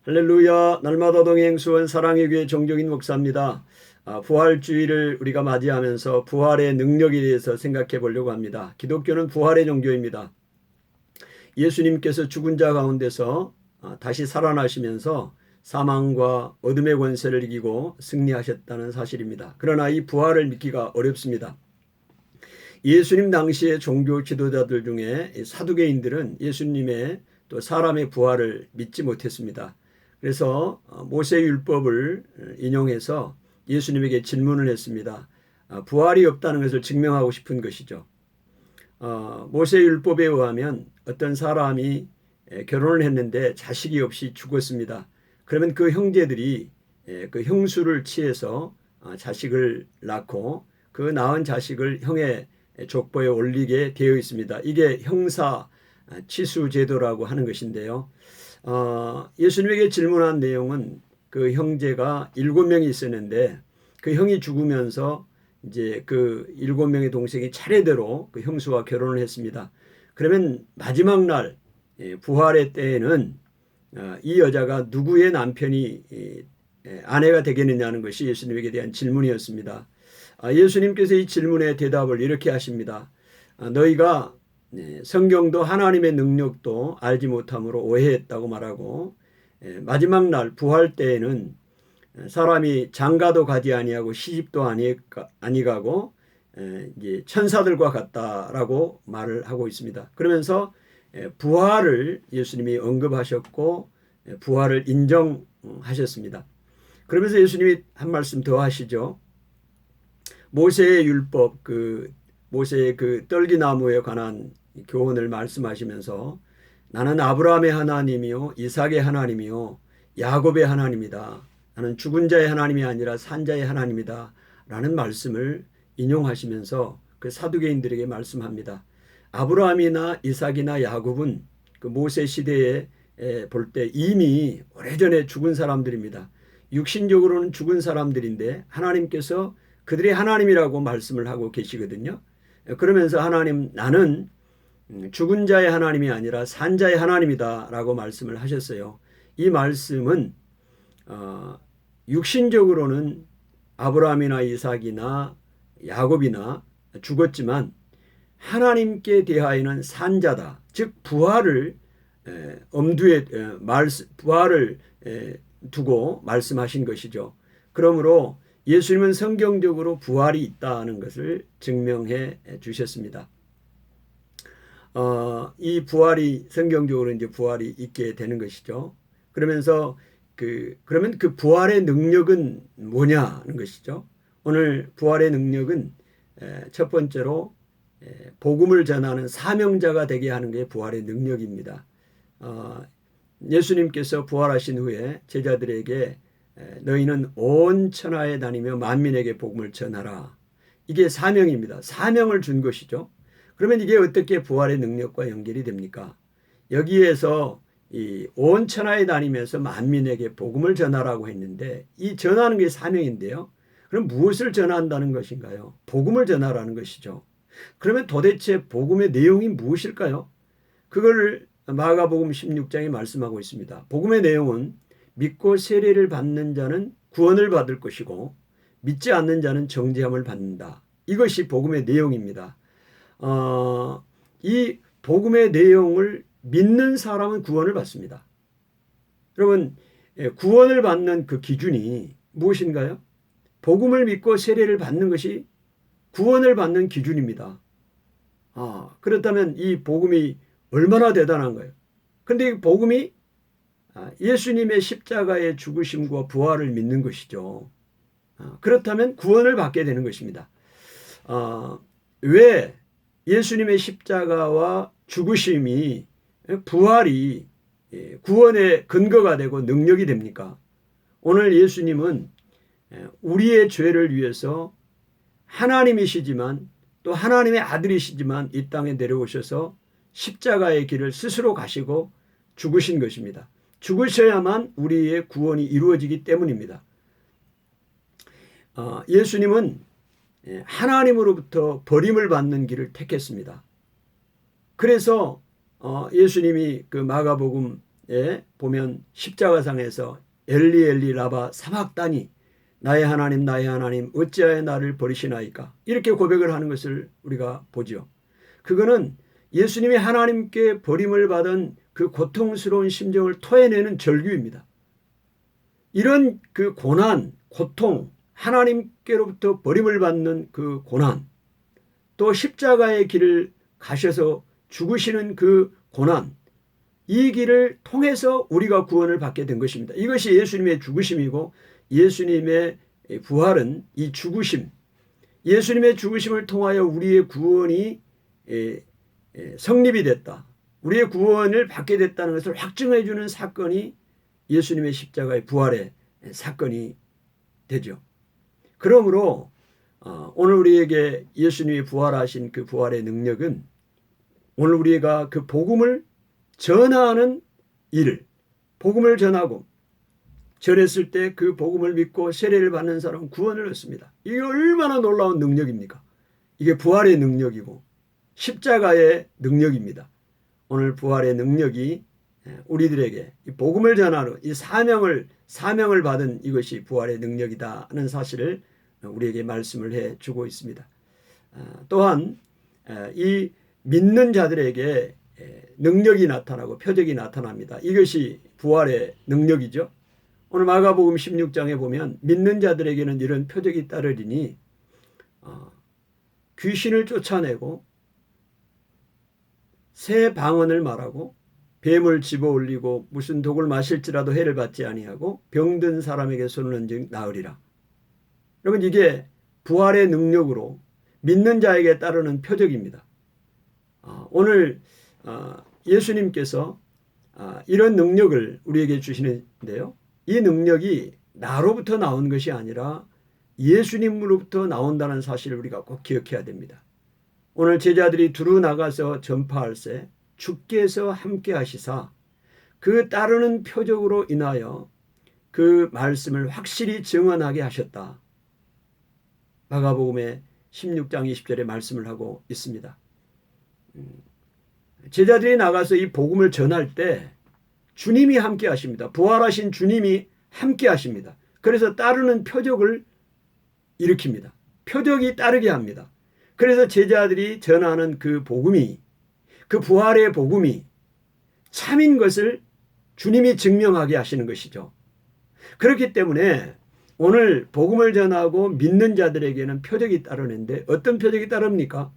할렐루야. 날마다 동행 수원 사랑의 교회 정종인 목사입니다. 부활주의를 우리가 맞이하면서 부활의 능력에 대해서 생각해 보려고 합니다. 기독교는 부활의 종교입니다. 예수님께서 죽은 자 가운데서 다시 살아나시면서 사망과 어둠의 권세를 이기고 승리하셨다는 사실입니다. 그러나 이 부활을 믿기가 어렵습니다. 예수님 당시의 종교 지도자들 중에 사두개인들은 예수님의 또 사람의 부활을 믿지 못했습니다. 그래서 모세율법을 인용해서 예수님에게 질문을 했습니다. 부활이 없다는 것을 증명하고 싶은 것이죠. 모세율법에 의하면 어떤 사람이 결혼을 했는데 자식이 없이 죽었습니다. 그러면 그 형제들이 그 형수를 취해서 자식을 낳고 그 낳은 자식을 형의 족보에 올리게 되어 있습니다. 이게 형사 치수 제도라고 하는 것인데요. 예수님에게 질문한 내용은 그 형제가 7명이 있었는데 그 형이 죽으면서 이제 그 7명의 동생이 차례대로 그 형수와 결혼을 했습니다. 그러면 마지막 날 부활의 때에는 이 여자가 누구의 남편이 아내가 되겠느냐는 것이 예수님에게 대한 질문이었습니다. 예수님께서 이 질문에 대답을 이렇게 하십니다. 너희가 성경도 하나님의 능력도 알지 못함으로 오해했다고 말하고 마지막 날 부활 때에는 사람이 장가도 가지 아니하고 시집도 아니가고 이제 천사들과 같다라고 말을 하고 있습니다. 그러면서 부활을 예수님이 언급하셨고 부활을 인정하셨습니다. 그러면서 예수님이 한 말씀 더 하시죠. 모세의 율법, 모세의 그 떨기나무에 관한 교훈을 말씀하시면서 나는 아브라함의 하나님이요 이삭의 하나님이요 야곱의 하나님이다. 나는 죽은 자의 하나님이 아니라 산 자의 하나님이다. 라는 말씀을 인용하시면서 그 사두개인들에게 말씀합니다. 아브라함이나 이삭이나 야곱은 그 모세 시대에 볼 때 이미 오래전에 죽은 사람들입니다. 육신적으로는 죽은 사람들인데 하나님께서 그들이 하나님이라고 말씀을 하고 계시거든요. 그러면서 하나님 나는 죽은 자의 하나님이 아니라 산 자의 하나님이다 라고 말씀을 하셨어요. 이 말씀은 육신적으로는 아브라함이나 이삭이나 야곱이나 죽었지만 하나님께 대하여는 산 자다. 즉 부활을 엄두에 부활을 두고 말씀하신 것이죠. 그러므로 예수님은 성경적으로 부활이 있다는 것을 증명해 주셨습니다. 이 부활이 성경적으로 이제 부활이 있게 되는 것이죠. 그러면서 그러면 그 부활의 능력은 뭐냐는 것이죠. 오늘 부활의 능력은 첫 번째로 복음을 전하는 사명자가 되게 하는 게 부활의 능력입니다. 예수님께서 부활하신 후에 제자들에게 너희는 온 천하에 다니며 만민에게 복음을 전하라. 이게 사명입니다. 사명을 준 것이죠. 그러면 이게 어떻게 부활의 능력과 연결이 됩니까? 여기에서 이 온 천하에 다니면서 만민에게 복음을 전하라고 했는데 이 전하는 게 사명인데요. 그럼 무엇을 전한다는 것인가요? 복음을 전하라는 것이죠. 그러면 도대체 복음의 내용이 무엇일까요? 그걸 마가복음 16장에 말씀하고 있습니다. 복음의 내용은 믿고 세례를 받는 자는 구원을 받을 것이고 믿지 않는 자는 정죄함을 받는다. 이것이 복음의 내용입니다. 이 복음의 내용을 믿는 사람은 구원을 받습니다. 여러분 구원을 받는 그 기준이 무엇인가요? 복음을 믿고 세례를 받는 것이 구원을 받는 기준입니다. 그렇다면 이 복음이 얼마나 대단한 거예요. 그런데 이 복음이 예수님의 십자가의 죽으심과 부활을 믿는 것이죠. 그렇다면 구원을 받게 되는 것입니다. 왜 예수님의 십자가와 죽으심이 부활이 구원의 근거가 되고 능력이 됩니까? 오늘 예수님은 우리의 죄를 위해서 하나님이시지만 또 하나님의 아들이시지만 이 땅에 내려오셔서 십자가의 길을 스스로 가시고 죽으신 것입니다. 죽으셔야만 우리의 구원이 이루어지기 때문입니다. 예수님은 하나님으로부터 버림을 받는 길을 택했습니다. 그래서 예수님이 그 마가복음 보면 십자가상에서 엘리 엘리 라바 사박다니 나의 하나님 어찌하여 나를 버리시나이까 이렇게 고백을 하는 것을 우리가 보죠. 그거는 예수님이 하나님께 버림을 받은 그 고통스러운 심정을 토해내는 절규입니다. 이런 그 고난, 고통, 하나님께로부터 버림을 받는 그 고난, 또 십자가의 길을 가셔서 죽으시는 그 고난, 이 길을 통해서 우리가 구원을 받게 된 것입니다. 이것이 예수님의 죽으심이고 예수님의 부활은 이 죽으심, 예수님의 죽으심을 통하여 우리의 구원이 성립이 됐다. 우리의 구원을 받게 됐다는 것을 확증해 주는 사건이 예수님의 십자가의 부활의 사건이 되죠. 그러므로 오늘 우리에게 예수님이 부활하신 그 부활의 능력은 오늘 우리가 그 복음을 전하는 일을, 복음을 전하고 전했을 때 그 복음을 믿고 세례를 받는 사람은 구원을 얻습니다. 이게 얼마나 놀라운 능력입니까? 이게 부활의 능력이고 십자가의 능력입니다. 오늘 부활의 능력이 우리들에게 이 복음을 전하는 이 사명을 받은 이것이 부활의 능력이다는 사실을 우리에게 말씀을 해주고 있습니다. 또한 이 믿는 자들에게 능력이 나타나고 표적이 나타납니다. 이것이 부활의 능력이죠. 오늘 마가복음 16장에 보면 믿는 자들에게는 이런 표적이 따르리니 귀신을 쫓아내고 새 방언을 말하고 뱀을 집어올리고 무슨 독을 마실지라도 해를 받지 아니하고 병든 사람에게 손을 얹은 나으리라. 여러분 이게 부활의 능력으로 믿는 자에게 따르는 표적입니다. 오늘 예수님께서 이런 능력을 우리에게 주시는데요. 이 능력이 나로부터 나온 것이 아니라 예수님으로부터 나온다는 사실을 우리가 꼭 기억해야 됩니다. 오늘 제자들이 두루 나가서 전파할세 주께서 함께 하시사 그 따르는 표적으로 인하여 그 말씀을 확실히 증언하게 하셨다. 마가복음의 16장 20절에 말씀을 하고 있습니다. 제자들이 나가서 이 복음을 전할 때 주님이 함께 하십니다. 부활하신 주님이 함께 하십니다. 그래서 따르는 표적을 일으킵니다. 표적이 따르게 합니다. 그래서 제자들이 전하는 그 복음이, 그 부활의 복음이 참인 것을 주님이 증명하게 하시는 것이죠. 그렇기 때문에 오늘 복음을 전하고 믿는 자들에게는 표적이 따르는데 어떤 표적이 따릅니까?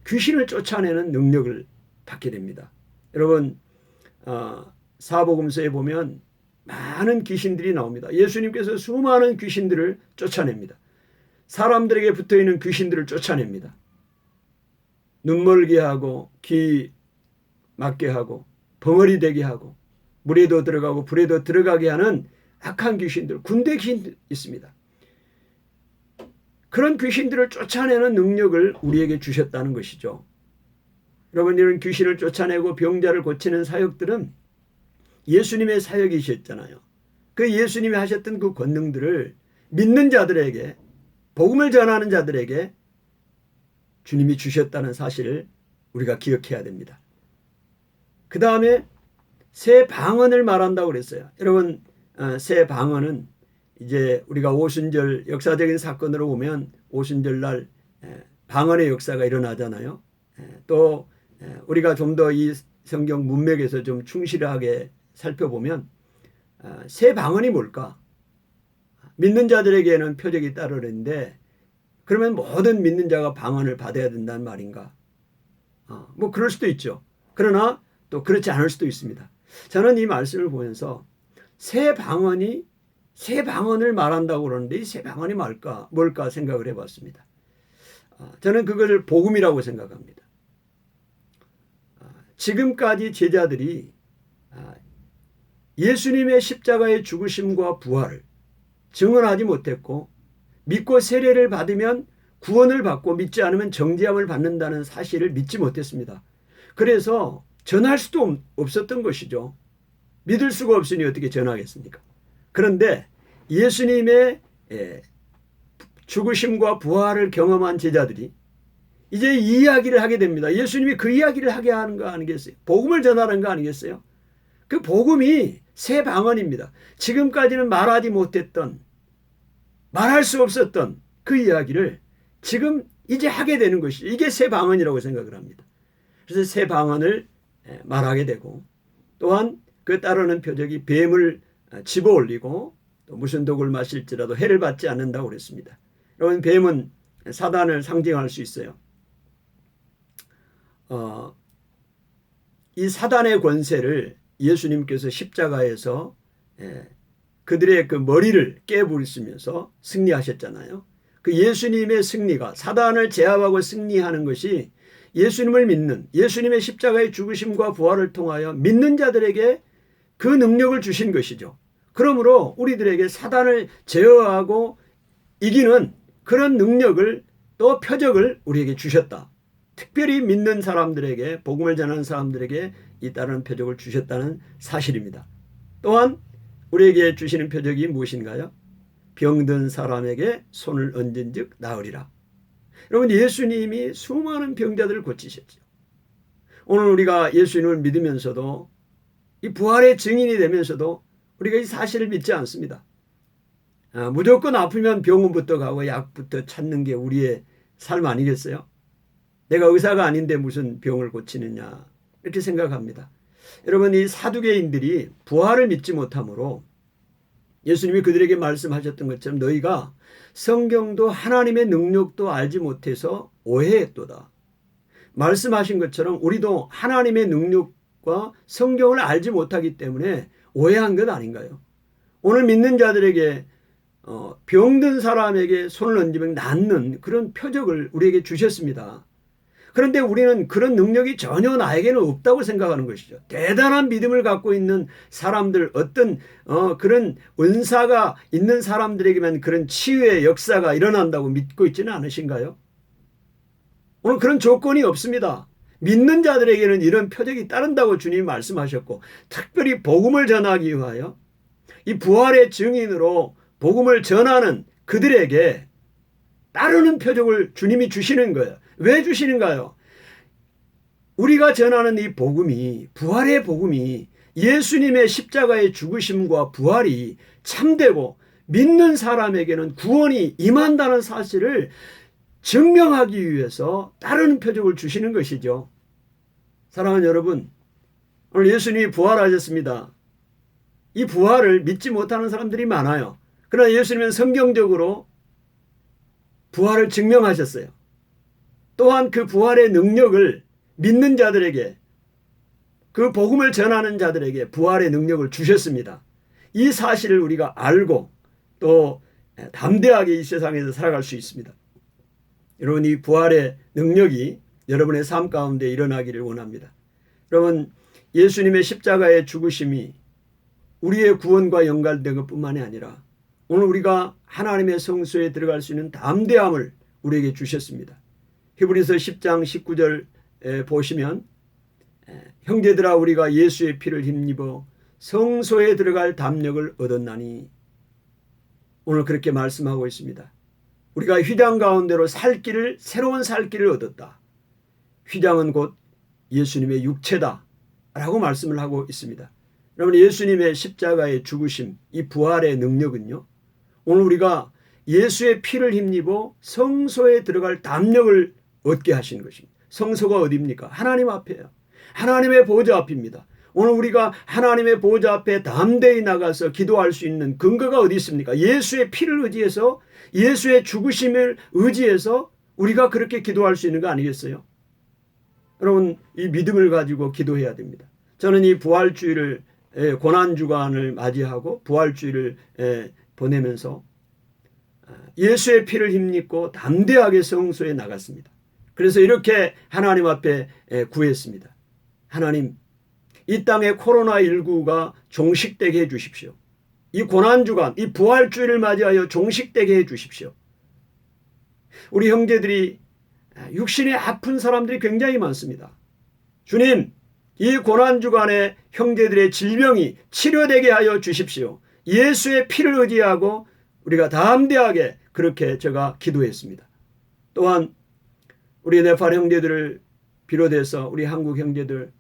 귀신을 쫓아내는 능력을 받게 됩니다. 여러분 사복음서에 보면 많은 귀신들이 나옵니다. 예수님께서 수많은 귀신들을 쫓아냅니다. 사람들에게 붙어있는 귀신들을 쫓아냅니다. 눈멀게 하고 귀 막게 하고 벙어리 되게 하고 물에도 들어가고 불에도 들어가게 하는 악한 귀신들, 군대 귀신들 있습니다. 그런 귀신들을 쫓아내는 능력을 우리에게 주셨다는 것이죠. 여러분 이런 귀신을 쫓아내고 병자를 고치는 사역들은 예수님의 사역이셨잖아요. 그 예수님이 하셨던 그 권능들을 믿는 자들에게 복음을 전하는 자들에게 주님이 주셨다는 사실을 우리가 기억해야 됩니다. 그 다음에 새 방언을 말한다고 그랬어요. 여러분 새 방언은 이제 우리가 오순절 역사적인 사건으로 보면 오순절 날 방언의 역사가 일어나잖아요. 또 우리가 좀 더 이 성경 문맥에서 좀 충실하게 살펴보면 새 방언이 뭘까? 믿는 자들에게는 표적이 따르는데 그러면 모든 믿는 자가 방언을 받아야 된다는 말인가? 뭐 그럴 수도 있죠. 그러나 또 그렇지 않을 수도 있습니다. 저는 이 말씀을 보면서 새 방언을 말한다고 그러는데 이 새 방언이 뭘까 생각을 해봤습니다. 저는 그것을 복음이라고 생각합니다. 지금까지 제자들이 예수님의 십자가의 죽으심과 부활을 증언하지 못했고 믿고 세례를 받으면 구원을 받고 믿지 않으면 정죄함을 받는다는 사실을 믿지 못했습니다. 그래서 전할 수도 없었던 것이죠. 믿을 수가 없으니 어떻게 전하겠습니까? 그런데 예수님의 죽으심과 부활을 경험한 제자들이 이제 이 이야기를 하게 됩니다. 예수님이 그 이야기를 하게 하는 거 아니겠어요? 복음을 전하는 거 아니겠어요? 그 복음이 새 방언입니다. 지금까지는 말하지 못했던, 말할 수 없었던 그 이야기를 지금 이제 하게 되는 것이죠. 이게 새 방언이라고 생각을 합니다. 그래서 새 방언을 말하게 되고, 또한 그 따르는 표적이 뱀을 집어 올리고 또 무슨 독을 마실지라도 해를 받지 않는다고 그랬습니다. 여러분, 뱀은 사단을 상징할 수 있어요. 이 사단의 권세를 예수님께서 십자가에서 그들의 그 머리를 깨부수면서 승리하셨잖아요. 그 예수님의 승리가, 사단을 제압하고 승리하는 것이 예수님을 믿는, 예수님의 십자가의 죽으심과 부활을 통하여 믿는 자들에게 그 능력을 주신 것이죠. 그러므로 우리들에게 사단을 제어하고 이기는 그런 능력을, 또 표적을 우리에게 주셨다. 특별히 믿는 사람들에게, 복음을 전하는 사람들에게 이 따르는 표적을 주셨다는 사실입니다. 또한 우리에게 주시는 표적이 무엇인가요? 병든 사람에게 손을 얹은 즉 나으리라. 여러분, 예수님이 수많은 병자들을 고치셨죠. 오늘 우리가 예수님을 믿으면서도, 이 부활의 증인이 되면서도 우리가 이 사실을 믿지 않습니다. 무조건 아프면 병원부터 가고 약부터 찾는 게 우리의 삶 아니겠어요? 내가 의사가 아닌데 무슨 병을 고치느냐, 이렇게 생각합니다. 여러분, 이 사두개인들이 부활을 믿지 못함으로 예수님이 그들에게 말씀하셨던 것처럼 너희가 성경도 하나님의 능력도 알지 못해서 오해했도다. 말씀하신 것처럼 우리도 하나님의 능력과 성경을 알지 못하기 때문에 오해한 것 아닌가요? 오늘 믿는 자들에게 병든 사람에게 손을 얹으면 낫는 그런 표적을 우리에게 주셨습니다. 그런데 우리는 그런 능력이 전혀 나에게는 없다고 생각하는 것이죠. 대단한 믿음을 갖고 있는 사람들, 어떤 그런 은사가 있는 사람들에게만 그런 치유의 역사가 일어난다고 믿고 있지는 않으신가요? 오늘 그런 조건이 없습니다. 믿는 자들에게는 이런 표적이 따른다고 주님이 말씀하셨고, 특별히 복음을 전하기 위하여 이 부활의 증인으로 복음을 전하는 그들에게 따르는 표적을 주님이 주시는 거예요. 왜 주시는가요? 우리가 전하는 이 복음이, 부활의 복음이, 예수님의 십자가의 죽으심과 부활이 참되고 믿는 사람에게는 구원이 임한다는 사실을 증명하기 위해서 따르는 표적을 주시는 것이죠. 사랑하는 여러분, 오늘 예수님이 부활하셨습니다. 이 부활을 믿지 못하는 사람들이 많아요. 그러나 예수님은 성경적으로 부활을 증명하셨어요. 또한 그 부활의 능력을 믿는 자들에게, 그 복음을 전하는 자들에게 부활의 능력을 주셨습니다. 이 사실을 우리가 알고 또 담대하게 이 세상에서 살아갈 수 있습니다. 여러분, 이 부활의 능력이 여러분의 삶 가운데 일어나기를 원합니다. 여러분, 예수님의 십자가의 죽으심이 우리의 구원과 연관된 것뿐만이 아니라 오늘 우리가 하나님의 성소에 들어갈 수 있는 담대함을 우리에게 주셨습니다. 히브리서 10장 19절 보시면 형제들아 우리가 예수의 피를 힘입어 성소에 들어갈 담력을 얻었나니, 오늘 그렇게 말씀하고 있습니다. 우리가 휘장 가운데로 새로운 살 길을 얻었다. 휘장은 곧 예수님의 육체다 라고 말씀을 하고 있습니다. 여러분, 예수님의 십자가의 죽으심, 이 부활의 능력은요, 오늘 우리가 예수의 피를 힘입어 성소에 들어갈 담력을 얻게 하시는 것입니다. 성소가 어디입니까? 하나님 앞이에요. 하나님의 보좌 앞입니다. 오늘 우리가 하나님의 보좌 앞에 담대히 나가서 기도할 수 있는 근거가 어디 있습니까? 예수의 피를 의지해서, 예수의 죽으심을 의지해서 우리가 그렇게 기도할 수 있는 거 아니겠어요? 여러분, 이 믿음을 가지고 기도해야 됩니다. 저는 이 부활주일을, 고난주간을 맞이하고 부활주일을 보내면서 예수의 피를 힘입고 담대하게 성소에 나갔습니다. 그래서 이렇게 하나님 앞에 구했습니다. 하나님, 이 땅에 코로나19가 종식되게 해 주십시오. 이 고난주간, 이 부활주일을 맞이하여 종식되게 해 주십시오. 우리 형제들이, 육신이 아픈 사람들이 굉장히 많습니다. 주님, 이 고난주간에 형제들의 질병이 치료되게 하여 주십시오. 예수의 피를 의지하고 우리가 담대하게 그렇게 제가 기도했습니다. 또한 우리 네팔 형제들을 비롯해서 우리 한국 형제들,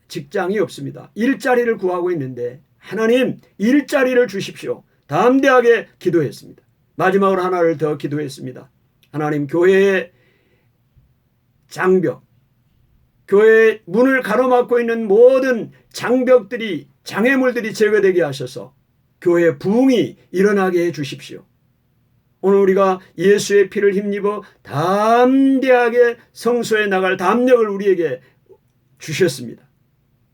직장이 없습니다. 일자리를 구하고 있는데 하나님 일자리를 주십시오. 담대하게 기도했습니다. 마지막으로 하나를 더 기도했습니다. 하나님 교회의 장벽, 교회의 문을 가로막고 있는 모든 장벽들이 장애물들이 제거되게 하셔서 교회의 부흥이 일어나게 해 주십시오. 오늘 우리가 예수의 피를 힘입어 담대하게 성소에 나갈 담력을 우리에게 주셨습니다.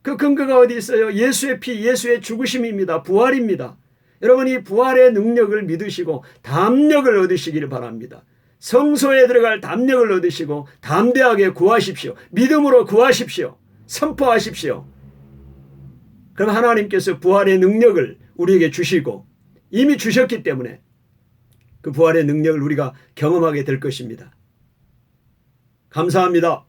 그 근거가 어디 있어요? 예수의 피, 예수의 죽으심입니다. 부활입니다. 여러분 이 부활의 능력을 믿으시고 담력을 얻으시기를 바랍니다. 성소에 들어갈 담력을 얻으시고 담대하게 구하십시오. 믿음으로 구하십시오. 선포하십시오. 그럼 하나님께서 부활의 능력을 우리에게 주시고 이미 주셨기 때문에 그 부활의 능력을 우리가 경험하게 될 것입니다. 감사합니다.